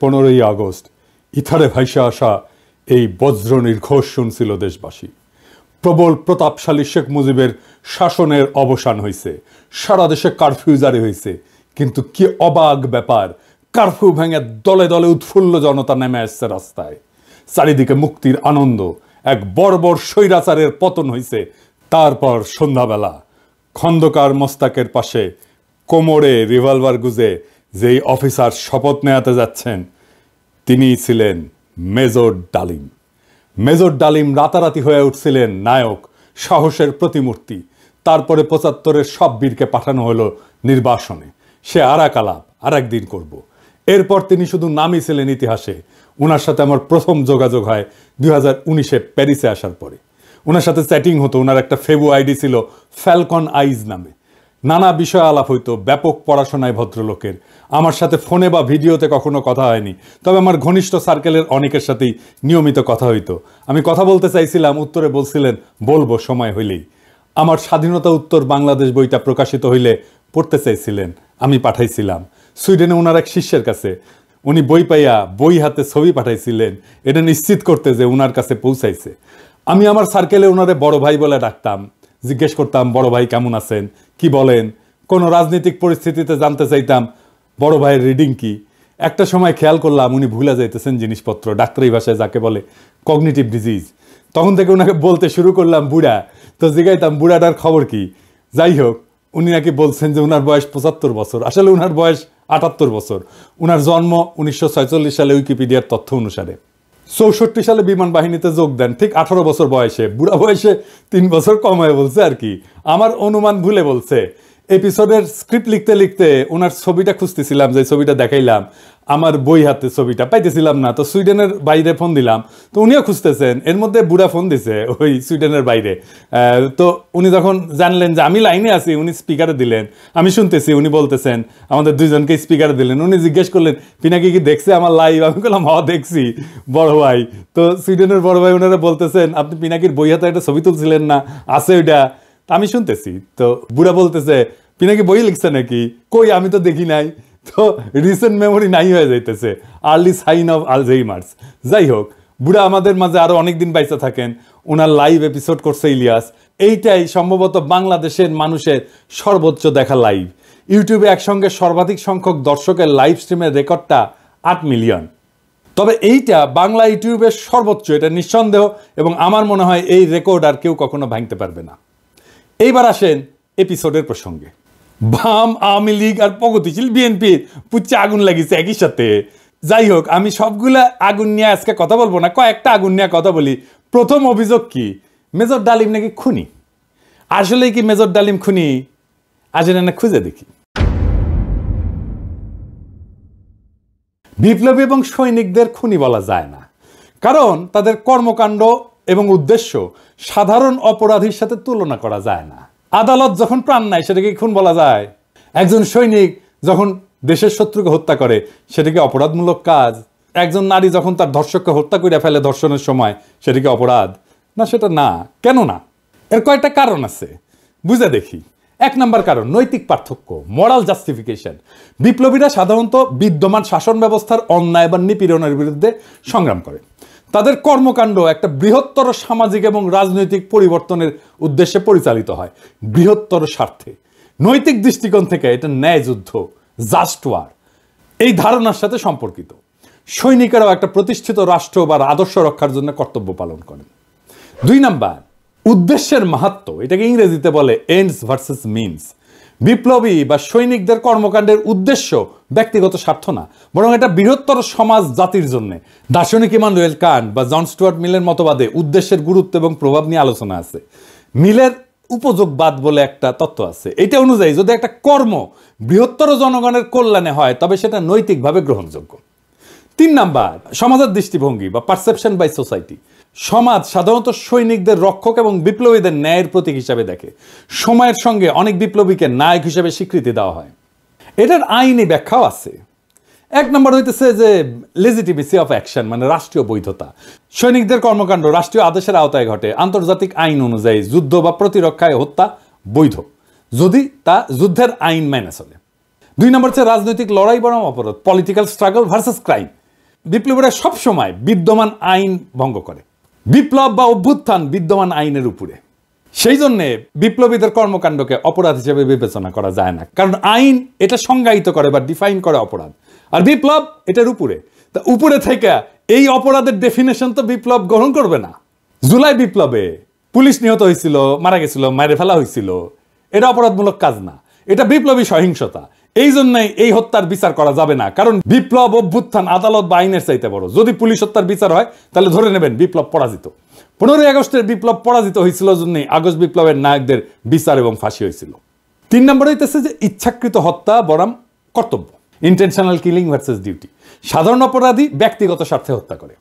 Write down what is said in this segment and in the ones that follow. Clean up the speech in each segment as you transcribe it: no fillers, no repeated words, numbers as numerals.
15ই August ইথারে ভাইসে আসা এই বজ্র নির্ঘোষ শুনছিল দেশবাসী। প্রবল প্রতাপশালী শেখ মুজিবের শাসনের অবসান হয়েছে, সারা দেশে কারফিউ জারি হয়েছে। কিন্তু কি অবাক ব্যাপার, কারফিউ ভেঙে দলে দলে উৎফুল্ল জনতা নেমে আসছে রাস্তায়। চারিদিকে মুক্তির আনন্দ, এক বর্বর স্বৈরাচারের পতন হয়েছে। তারপর সন্ধ্যাবেলা খন্দকার মোস্তাকের পাশে কোমরে রিভলভার গুজে যেই অফিসার শপথ নেওয়াতে যাচ্ছেন তিনি ছিলেন মেজর ডালিম। মেজর ডালিম রাতারাতি হয়ে উঠছিলেন নায়ক, সাহসের প্রতিমূর্তি। তারপরে 75-এর সব বীরকে পাঠানো হলো নির্বাসনে। সে আর এক আলাপ আর একদিন করব। এরপর তিনি শুধু নামই ছিলেন ইতিহাসে। ওনার সাথে আমার প্রথম যোগাযোগ হয় 2019-এ প্যারিসে আসার পরে। ওনার সাথে চ্যাটিং হতো। ওনার একটা ফেবু আইডি ছিল ফ্যালকন আইজ নামে। নানা বিষয় আলাপ হইতো, ব্যাপক পড়াশোনায় ভদ্রলোকের। আমার সাথে ফোনে বা ভিডিওতে কখনো কথা হয়নি, তবে আমার ঘনিষ্ঠ সার্কেলের অনেকের সাথেই নিয়মিত কথা হইতো। আমি কথা বলতে চাইছিলাম, উত্তরে বলছিলেন বলবো সময় হইলেই। আমার স্বাধীনতা উত্তর বাংলাদেশ বইটা প্রকাশিত হইলে পড়তে চাইছিলেন, আমি পাঠাইছিলাম সুইডেনে ওনার এক শিষ্যের কাছে। উনি বই পাইয়া বই হাতে ছবি পাঠাইছিলেন, এটা নিশ্চিত করতে যে ওনার কাছে পৌঁছাইছে। আমি আমার সার্কেলে ওনারে বড় ভাই বলে ডাকতাম। জিজ্ঞেস করতাম, বড় ভাই কেমন আছেন, কি বলেন। কোনো রাজনৈতিক পরিস্থিতিতে জানতে চাইতাম বড় ভাইয়ের রিডিং কি। একটা সময় খেয়াল করলাম উনি ভুলে যাইতেছেন জিনিসপত্র, ডাক্তারি ভাষায় যাকে বলে কগনিটিভ ডিজিজ। তখন থেকে ওনাকে বলতে শুরু করলাম বুড়া। তো জিগাইতাম বুড়াটার খবর কি। যাই হোক, উনি নাকি বলছেন যে ওনার বয়স 75 বছর, আসলে ওনার বয়স 78 বছর। ওনার জন্ম 1946 সালে উইকিপিডিয়ার তথ্য অনুসারে। 64 সালে বিমান বাহিনীতে যোগ দেন, ঠিক 18 বছর বয়সে। বুড়া বয়সে 3 বছর কম হয়ে বলছে আর কি, আমার অনুমান ভুলে বলছে। এপিসোডের স্ক্রিপ্ট লিখতে লিখতে ওনার ছবিটা খুঁজতেছিলাম, যে ছবিটা দেখাইলাম আমার বই হাতে, ছবিটা পাইতেছিলাম না। তো সুইডেনের বাইরে ফোন দিলাম, তো উনিও খুঁজতেছেন। এর মধ্যে বুড়া ফোন দিছে ওই সুইডেনের বাইরে। তো উনি যখন জানলেন যে আমি লাইনে আছি, উনি স্পিকারে দিলেন, আমি শুনতেছি। উনি বলতেছেন, আমাদের দুইজনকে স্পিকারে দিলেন। উনি জিজ্ঞেস করলেন পিনাকি কি দেখছে আমার লাইভ। আমি বললাম হ দেখছি বড় ভাই। তো সুইডেনের বড় ভাই ওনারা বলতেছেন, আপনি পিনাকির বই হাতে একটা ছবি তুলছিলেন না, আছে ওইটা। আমি শুনতেছি। তো বুড়া বলতেছে, পিনাকি বই লিখছে নাকি, কই আমি তো দেখি নাই। তো রিসেন্ট মেমোরি নাই হয়ে যাইতেছে, আর্লি সাইন অফ আলঝেইমার্স। যাই হোক, বুড়া আমাদের মাঝে আরো অনেকদিন বাইচা থাকেন। ওনার লাইভ এপিসোড করছে ইলিয়াস। এইটাই সম্ভবত বাংলাদেশের মানুষের সর্বোচ্চ দেখা লাইভ। ইউটিউবে একসঙ্গে সর্বাধিক সংখ্যক দর্শকের লাইভ স্ট্রিমের রেকর্ডটা 8 মিলিয়ন। তবে এইটা বাংলা ইউটিউবের সর্বোচ্চ, এটা নিঃসন্দেহ। এবং আমার মনে হয় এই রেকর্ড আর কেউ কখনো ভাঙতে পারবে না। এইবার আসেন এপিসোডের প্রসঙ্গে। বাম, আওয়ামী লীগ আর প্রগতিশীল বিএনপির পুচ্ছে আগুন লাগিয়েছে একই সাথে। যাই হোক, আমি সবগুলা আগুন নিয়ে আজকে কথা বলবো না, কয়েকটা আগুন নিয়ে কথা বলি। প্রথম অভিযোগ কি, মেজর ডালিম নাকি খুনি। আসলে কি মেজর ডালিম খুনি? আসলে না খুঁজে দেখি। বিপ্লবী এবং সৈনিকদের খুনি বলা যায় না, কারণ তাদের কর্মকাণ্ড এবং উদ্দেশ্য সাধারণ অপরাধীর সাথে তুলনা করা যায় না। আদালত যখন প্রাণ নেয় সেটাকে খুন বলা যায়? একজন সৈনিক যখন দেশের শত্রুকে হত্যা করে সেটাকে অপরাধমূলক কাজ? একজন নারী যখন তার ধর্ষককে হত্যা করে ফেলে ধর্ষণের সময়, সেটাকে অপরাধ না? সেটা না। কেন না? এর কয়েকটা কারণ আছে, বুঝে দেখি। 1 নম্বর কারণ, নৈতিক পার্থক্য, মোরাল জাস্টিফিকেশন। বিপ্লবীরা সাধারণত বিদ্যমান শাসন ব্যবস্থার অন্যায় বা নিপীড়নের বিরুদ্ধে সংগ্রাম করে। তাদের কর্মকাণ্ড একটা বৃহত্তর সামাজিক এবং রাজনৈতিক পরিবর্তনের উদ্দেশ্যে পরিচালিত হয়, বৃহত্তর স্বার্থে। নৈতিক দৃষ্টিকোণ থেকে এটা ন্যায় যুদ্ধ, জাস্ট ওয়ার, এই ধারণার সাথে সম্পর্কিত। সৈনিকেরাও একটা প্রতিষ্ঠিত রাষ্ট্র বা আদর্শ রক্ষার জন্য কর্তব্য পালন করেন। 2 নাম্বার, উদ্দেশ্যের মাহাত্ম্য। এটাকে ইংরেজিতে বলে এন্ডস ভার্সেস মিনস। বিপ্লবী বা সৈনিকদের কর্মকাণ্ডের উদ্দেশ্য ব্যক্তিগত স্বার্থ না, বরং এটা বৃহত্তর সমাজ জাতির জন্য। দার্শনিক ইমানুয়েল কান্ট বা জন স্টুয়ার্ট মিলের মতবাদে উদ্দেশ্যের গুরুত্ব এবং প্রভাব নিয়ে আলোচনা আছে। মিলের উপযোগবাদ বলে একটা তত্ত্ব আছে। এটা অনুযায়ী যদি একটা কর্ম বৃহত্তর জনগণের কল্যাণে হয় তবে সেটা নৈতিকভাবে গ্রহণযোগ্য। 3 নাম্বার, সমাজের দৃষ্টিভঙ্গি বা পারসেপশন বাই সোসাইটি। সমাজ সাধারণত সৈনিকদের রক্ষক এবং বিপ্লবীদের ন্যায়ের প্রতীক হিসাবে দেখে। সময়ের সঙ্গে অনেক বিপ্লবীকে নায়ক হিসেবে স্বীকৃতি দেওয়া হয়। এটার আইনি ব্যাখ্যাও আছে। 1 নম্বর হইতেছে যে লেজিটিমেসি অফ অ্যাকশন, মানে রাষ্ট্রীয় বৈধতা। সৈনিকদের কর্মকাণ্ড রাষ্ট্রীয় আদেশের আওতায় ঘটে। আন্তর্জাতিক আইন অনুযায়ী যুদ্ধ বা প্রতিরক্ষায় হত্যা বৈধ, যদি তা যুদ্ধের আইন মেনে চলে। 2 নম্বর হচ্ছে রাজনৈতিক লড়াই বনাম অপরাধ, পলিটিক্যাল স্ট্রাগল ভার্সেস ক্রাইম। বিপ্লবীরা সবসময় বিদ্যমান আইন ভঙ্গ করে, বিপ্লব বা অভ্যুত্থান বিদ্যমান আইনের উপরে। সেই জন্যে বিপ্লবীদের কর্মকাণ্ডকে অপরাধ হিসেবে বিবেচনা করা যায় না, কারণ আইন এটা সংজ্ঞায়িত করে বা ডিফাইন করে অপরাধ, আর বিপ্লব এটার উপরে। তা উপরে থেকে এই অপরাধের ডেফিনেশন তো বিপ্লব গ্রহণ করবে না। জুলাই বিপ্লবে পুলিশ নিহত হয়েছিল, মারা গেছিল, মারে ফেলা হয়েছিল, এটা অপরাধমূলক কাজ না, এটা বিপ্লবী সহিংসতা। এই জন্যই এই হত্যার বিচার করা যাবে না, কারণ বিপ্লব অভ্যুত্থান আদালত বা আইনের চাইতে বড়। যদি পুলিশ হত্যার বিচার হয় তাহলে ধরে নেবেন বিপ্লব পরাজিত। 15ই আগস্টের বিপ্লব পরাজিত হয়েছিল জন্যই আগস্ট বিপ্লবের নায়কদের বিচার এবং ফাঁসি হয়েছিল। 3 নম্বর হইতেছে যে ইচ্ছাকৃত হত্যা বনাম কর্তব্য, ইন্টেনশনাল কিলিং ভার্সেস ডিউটি। সাধারণ অপরাধী ব্যক্তিগত স্বার্থে হত্যা করে,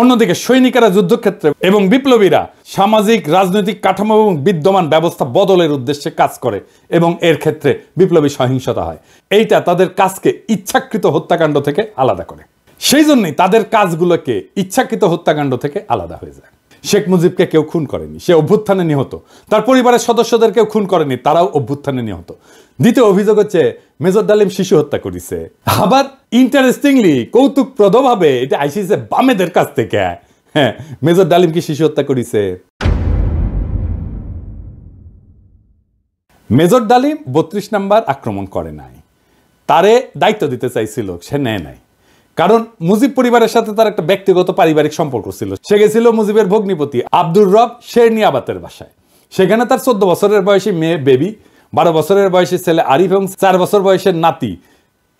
অন্যদিকে সৈনিকেরা যুদ্ধক্ষেত্রে এবং বিপ্লবীরা সামাজিক রাজনৈতিক কাঠামো এবং বিদ্যমান ব্যবস্থা বদলের উদ্দেশ্যে কাজ করে এবং এর ক্ষেত্রে বিপ্লবী সহিংসতা হয়। এইটা তাদের কাজকে ইচ্ছাকৃত হত্যাকাণ্ড থেকে আলাদা করে। সেই জন্যই তাদের কাজগুলোকে ইচ্ছাকৃত হত্যাকাণ্ড থেকে আলাদা হয়ে যায়। শেখ মুজিবকে কেউ খুন করেনি, সে অভ্যুত্থানে নিহত। তার পরিবারের সদস্যদের কেউ খুন করেনি, তারাও অভ্যুত্থানে নিহত। দ্বিতীয় অভিযোগ হচ্ছে মেজর ডালিম শিশু হত্যা করেছে। আবার ইন্টারেস্টিংলি কৌতুকপ্রদভাবে এটা আইসিছে বামেদের কাছ থেকে। হ্যাঁ, মেজর ডালিম কি শিশু হত্যা করেছে? মেজর ডালিম 32 নাম্বার আক্রমণ করে নাই, তারে দায়িত্ব দিতে চাইছিল, সে নেয় নাই। কারণ মুজিব পরিবারের সাথে তার একটা ব্যক্তিগত পারিবারিক সম্পর্ক ছিল। সে গেছিল মুজিবের ভগ্নিপতি আব্দুর রব শেরনিয়াবাতের বাসায়। সেখানে তার 14 বছরের বয়সী মেয়ে বেবি, 12 বছরের বয়সী ছেলে আরিফ এবং 4 বছর বয়সের নাতি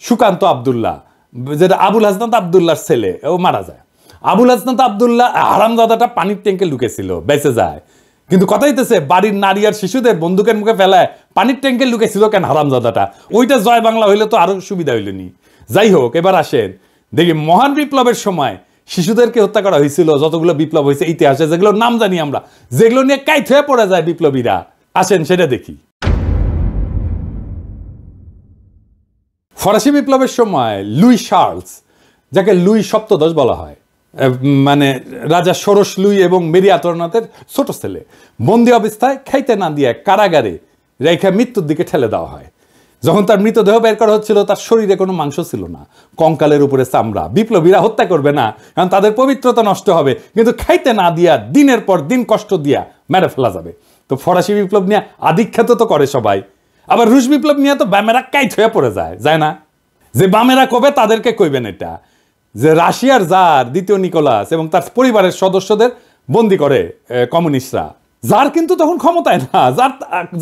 সুকান্ত আব্দুল্লাহ, যেটা আবুল হাসনাত আব্দুল্লাহর ছেলে, ও মারা যায়। আবুল হাসনাত আব্দুল্লাহ হারামজাদাটা পানির ট্যাঙ্কে লুকেছিল, বেঁচে যায়। কিন্তু কথা হইতেছে বাড়ির নারী আর শিশুদের বন্দুকের মুখে ফেলায় পানির ট্যাঙ্কে লুকেছিল কেন হারামজাদাটা? ওইটা জয় বাংলা হইলে তো আরো সুবিধা হইলেনি। যাই হোক, এবার আসেন দেখি মহান বিপ্লবের সময় শিশুদেরকে হত্যা করা হয়েছিল যতগুলো বিপ্লব হয়েছে ইতিহাসে, যেগুলো নাম জানি আমরা, যেগুলো নিয়ে কাইট হয়ে পড়ে যায় বিপ্লবীরা। আসেন সেটা দেখি। ফরাসি বিপ্লবের সময় লুই শার্লস, যাকে লুই সপ্তদশ বলা হয়, মানে রাজা ষোড়শ লুই এবং মেরি আন্তোয়ানেটের ছোট ছেলে, বন্দি অবস্থায় খাইতে না দিয়ে কারাগারে রেখে মৃত্যুর দিকে ঠেলে দেওয়া হয়। যখন তার মৃতদেহ বের করা হচ্ছিল তার শরীরে কোনো মাংস ছিল না, কঙ্কালের উপরে চামড়া। বিপ্লবীরা হত্যা করবে না, কারণ তাদের পবিত্রতা নষ্ট হবে, কিন্তু খাইতে না দিয়া দিনের পর দিন কষ্ট দিয়া মেরে ফেলা যাবে। তো ফরাসি বিপ্লব নিয়ে আধিখ্যাত তো করে সবাই, আবার রুশ বিপ্লব নিয়ে তো বামেরা কাইট হয়ে পড়ে যায় না? যে বামেরা কবে তাদেরকে কইবেন এটা, যে রাশিয়ার জার দ্বিতীয় নিকোলাস এবং তার পরিবারের সদস্যদের বন্দি করে কমিউনিস্টরা। জার কিন্তু তখন ক্ষমতায় না,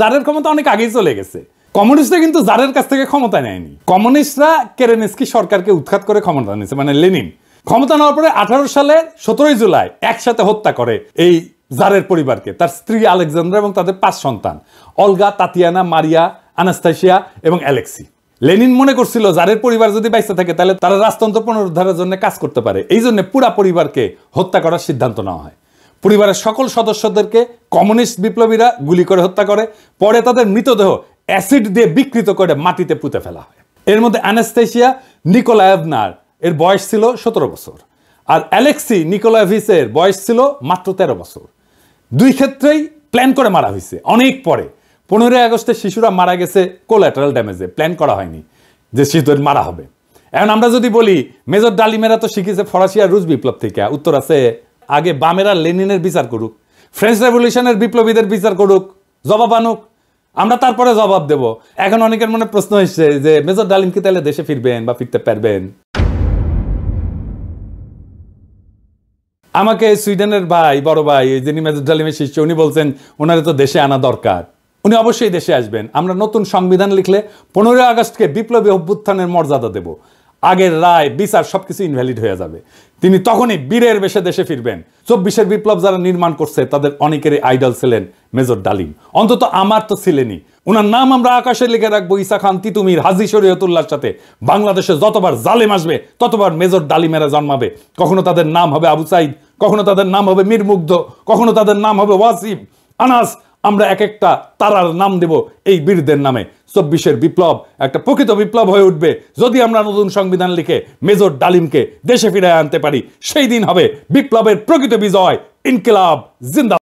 জারের ক্ষমতা অনেক আগেই চলে গেছে। কমিউনিস্টরা কিন্তু জারের কাছ থেকে ক্ষমতা নেয়নি। কমিউনিস্টরা কেরেনস্কি সরকারকে উৎখাত করে ক্ষমতা নিয়েছে, মানে লেনিন। ক্ষমতা নেওয়ার পরে 18 সালের 17 জুলাই একসাথে হত্যা করে এই জারের পরিবারকে, তার স্ত্রী আলেকজান্ড্রা এবং তাদের 5 সন্তান, অলগা, তাতিয়ানা, মারিয়া, আনাস্তাসিয়া এবং অ্যালেক্সি। লেনিন মনে করছিল জারের পরিবার যদি বাইসে থাকে তাহলে তারা রাজতন্ত্র পুনরুদ্ধারের জন্য কাজ করতে পারে। এই জন্য পুরা পরিবারকে হত্যা করার সিদ্ধান্ত নেওয়া হয়। পরিবারের সকল সদস্যদেরকে কমিউনিস্ট বিপ্লবীরা গুলি করে হত্যা করে, পরে তাদের মৃতদেহ অ্যাসিড দিয়ে বিকৃত করে মাটিতে পুঁতে ফেলা হয়। এর মধ্যে আনাস্তাসিয়া নিকোলায়েভনার এর বয়স ছিল 17 বছর, আর অ্যালেক্সি নিকোলায়েভিচের বয়স ছিল মাত্র 13 বছর। দুই ক্ষেত্রেই প্ল্যান করে মারা হয়েছে অনেক পরে। 15 আগস্টে শিশুরা মারা গেছে কোল্যাটারাল ড্যামেজে, প্ল্যান করা হয়নি যে শিশুদের মারা হবে। এখন আমরা যদি বলি মেজর ডালিমেরা তো শিখেছে ফরাসি আর রুশ বিপ্লব থেকে, উত্তর আছে আগে বামেরা লেনিনের বিচার করুক, ফ্রেঞ্চ রেভলিউশনের বিপ্লবীদের বিচার করুক, জবাব আনুক, আমরা তারপরে জবাব দেব। এখন অনেকের মনে প্রশ্ন এসছে যে মেজর ডালিম কি তাহলে দেশে ফিরবেন বা ফিরতে পারবেন? আমাকে সুইডেনের ভাই, বড় ভাই, যিনি মেজর ডালিমের শিষ্য, উনি বলছেন ওনারে তো দেশে আনা দরকার, উনি অবশ্যই দেশে আসবেন। আমরা নতুন সংবিধান লিখলে 15 আগস্টকে বিপ্লবী অভ্যুত্থানের মর্যাদা দেব। আগের রায় বিচার সবকিছু ইনভ্যালিড হয়ে যাবে। তিনি তখনই বীরের বেশে দেশে ফিরবেন। 24-এর বিপ্লব যারা নির্মাণ করছে তাদের অনেকেরই আইডল ছিলেন মেজর ডালিম, অন্তত আমার তো ছিলেনই। ওনার নাম আমরা আকাশে লিখে রাখবো ঈসা খান তিতুমির, হাজী শরীয়তুল্লাহর সাথে। বাংলাদেশে যতবার জালেম আসবে ততবার মেজর ডালিমেরা জন্মাবে। কখনো তাদের নাম হবে আবু সাইদ, কখনো তাদের নাম হবে মীর মুগ্ধ, কখনো তাদের নাম হবে ওয়াসিম, আনাস। আমরা এক একটা তারার নাম দেব এই বীরদের নামে। 24-এর বিপ্লব একটা প্রকৃত বিপ্লব হয়ে উঠবে যদি আমরা নতুন সংবিধান লিখে মেজর ডালিমকে দেশে ফিরে আনতে পারি। সেই দিন হবে বিপ্লবের প্রকৃত বিজয়। ইনকিলাব জিন্দাবাদ।